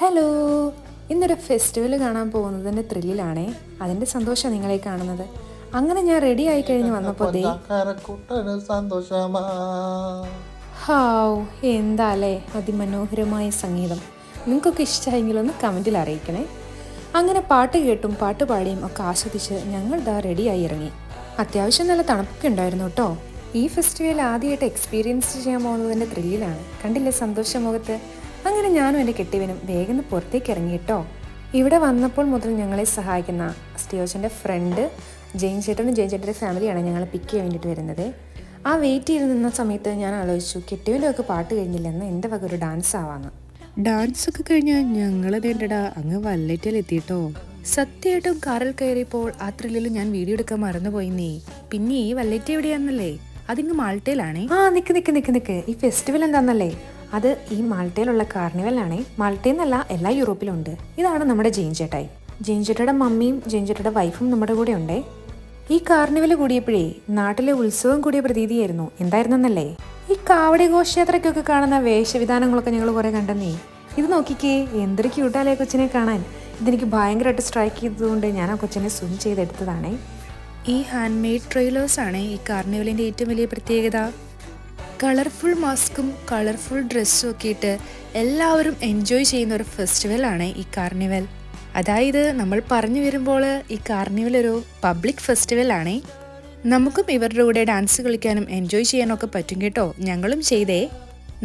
Hello, ഇന്നൊരു festival കാണാൻ പോകുന്നതിൻ്റെ ത്രില്ലിലാണേ. അതിൻ്റെ സന്തോഷം നിങ്ങളെ കാണുന്നത്. അങ്ങനെ ഞാൻ റെഡി ആയി കഴിഞ്ഞ് വന്നപ്പോൾ ഹാവ് എന്താല്ലേ അതിമനോഹരമായ സംഗീതം. നിങ്ങൾക്കൊക്കെ ഇഷ്ടമായെങ്കിലൊന്ന് കമൻറ്റിൽ അറിയിക്കണേ. അങ്ങനെ പാട്ട് കേട്ടും പാട്ട് പാടിയും ഒക്കെ ആസ്വദിച്ച് ഞങ്ങൾ റെഡിയായി ഇറങ്ങി. അത്യാവശ്യം നല്ല തണുപ്പൊക്കെ ഉണ്ടായിരുന്നു കേട്ടോ. ഈ ഫെസ്റ്റിവൽ ആദ്യമായിട്ട് എക്സ്പീരിയൻസ് ചെയ്യാൻ പോകുന്നതിൻ്റെ ത്രില്ലിലാണ്. കണ്ടില്ലേ സന്തോഷമുഖത്ത്. അങ്ങനെ ഞാനും എൻ്റെ കെട്ടിയവനും വേഗം പുറത്തേക്ക് ഇറങ്ങി കേട്ടോ. ഇവിടെ വന്നപ്പോൾ മുതൽ ഞങ്ങളെ സഹായിക്കുന്ന സ്റ്റീവച്ചൻ്റെ ഫ്രണ്ട് ജെയിൻ ചേട്ടൻ്റെ ഫാമിലിയാണ് ഞങ്ങളെ പിക്ക് ചെയ്യാൻ വേണ്ടിയിട്ട് വരുന്നത്. ആ വെയിറ്റ് ചെയ്ത് നിന്ന സമയത്ത് ഞാൻ ആലോചിച്ചു കെട്ടിയവൻ്റെ ഒക്കെ പാട്ട് കഴിഞ്ഞില്ലെന്ന് എൻ്റെ വക ഒരു ഡാൻസ് ആവാന്ന്. ഡാൻസ് ഒക്കെ കഴിഞ്ഞാൽ ഞങ്ങളതേണ്ടടാ അങ്ങ് വല്ലറ്റിലെത്തിയിട്ടോ. സത്യമായിട്ടും കാറിൽ കയറിയപ്പോൾ ആ ത്രില്ലിൽ ഞാൻ വീഡിയോ എടുക്കാൻ മറന്നുപോയിന്നേ. പിന്നെ ഈ വല്ലറ്റി എവിടെയാന്നല്ലേ? അതിങ്ങ് മാൾട്ടയിലാണേ. നിക്ക് ഈ ഫെസ്റ്റിവൽ എന്താന്നല്ലേ? അത് ഈ മാൾട്ടയിലുള്ള കാർണിവലാണേ. മാൾട്ടയെന്നല്ല, എല്ലാ യൂറോപ്പിലും ഉണ്ട്. ഇതാണ് നമ്മുടെ ജെയിൻ ചേട്ടായി. ജെയിൻ ചേട്ടയുടെ മമ്മിയും ജെയിൻ ചേട്ടയുടെ വൈഫും നമ്മുടെ കൂടെ ഉണ്ടേ. ഈ കാർണിവൽ കൂടിയപ്പോഴേ നാട്ടിലെ ഉത്സവം കൂടിയ പ്രതീതിയായിരുന്നു. എന്തായിരുന്നല്ലേ? ഈ കാവടി ഘോഷയാത്രയ്ക്കൊക്കെ കാണുന്ന വേഷവിധാനങ്ങളൊക്കെ ഞങ്ങൾ കുറെ കണ്ടെന്നേ. ഇത് നോക്കിക്കേ, എന്തൊരു ക്യൂട്ടാലേ കൊച്ചിനെ കാണാൻ. ഇതെനിക്ക് ഭയങ്കരമായിട്ട് സ്ട്രൈക്ക് ചെയ്തതുകൊണ്ട് ഞാൻ ആ കൊച്ചിനെ സ്വിം ചെയ്തെടുത്തതാണേ. ഈ ഹാൻഡ് മെയ്ഡ് ട്രെയിലേഴ്സാണ് ഈ കാർണിവലിൻ്റെ ഏറ്റവും വലിയ പ്രത്യേകത. കളർഫുൾ മാസ്കും കളർഫുൾ ഡ്രസ്സും ഒക്കെ ഇട്ട് എല്ലാവരും എൻജോയ് ചെയ്യുന്ന ഒരു ഫെസ്റ്റിവലാണ് ഈ കാർണിവൽ. അതായത് നമ്മൾ പറഞ്ഞു വരുമ്പോൾ ഈ കാർണിവൽ ഒരു പബ്ലിക് ഫെസ്റ്റിവലാണേ. നമുക്കും ഇവരുടെ കൂടെ ഡാൻസ് കളിക്കാനും എൻജോയ് ചെയ്യാനൊക്കെ പറ്റും കേട്ടോ. ഞങ്ങളും ചെയ്തേ.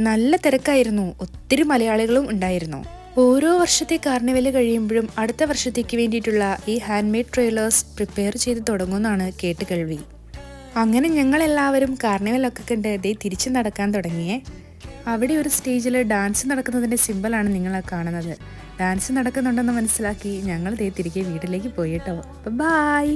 നല്ല തിരക്കായിരുന്നു. ഒത്തിരി മലയാളികളും ഉണ്ടായിരുന്നു. ഓരോ വർഷത്തെ കാർണിവൽ കഴിയുമ്പോഴും അടുത്ത വർഷത്തേക്ക് വേണ്ടിയിട്ടുള്ള ഈ ഹാൻഡ് മെയ്ഡ് ട്രെയിലേഴ്സ് പ്രിപ്പയർ ചെയ്ത് തുടങ്ങുമെന്നാണ് കേട്ട് കേൾവി. അങ്ങനെ ഞങ്ങളെല്ലാവരും കാർണിവലൊക്കെ കണ്ട് തിരിച്ചു നടക്കാൻ തുടങ്ങിയേ. അവിടെ ഒരു സ്റ്റേജിൽ ഡാൻസ് നടക്കുന്നതിൻ്റെ സിമ്പലാണ് നിങ്ങൾ കാണുന്നത്. ഡാൻസ് നടക്കുന്നുണ്ടെന്ന് മനസ്സിലാക്കി ഞങ്ങൾ തിരികെ വീട്ടിലേക്ക് പോയി കേട്ടോ. ബൈ.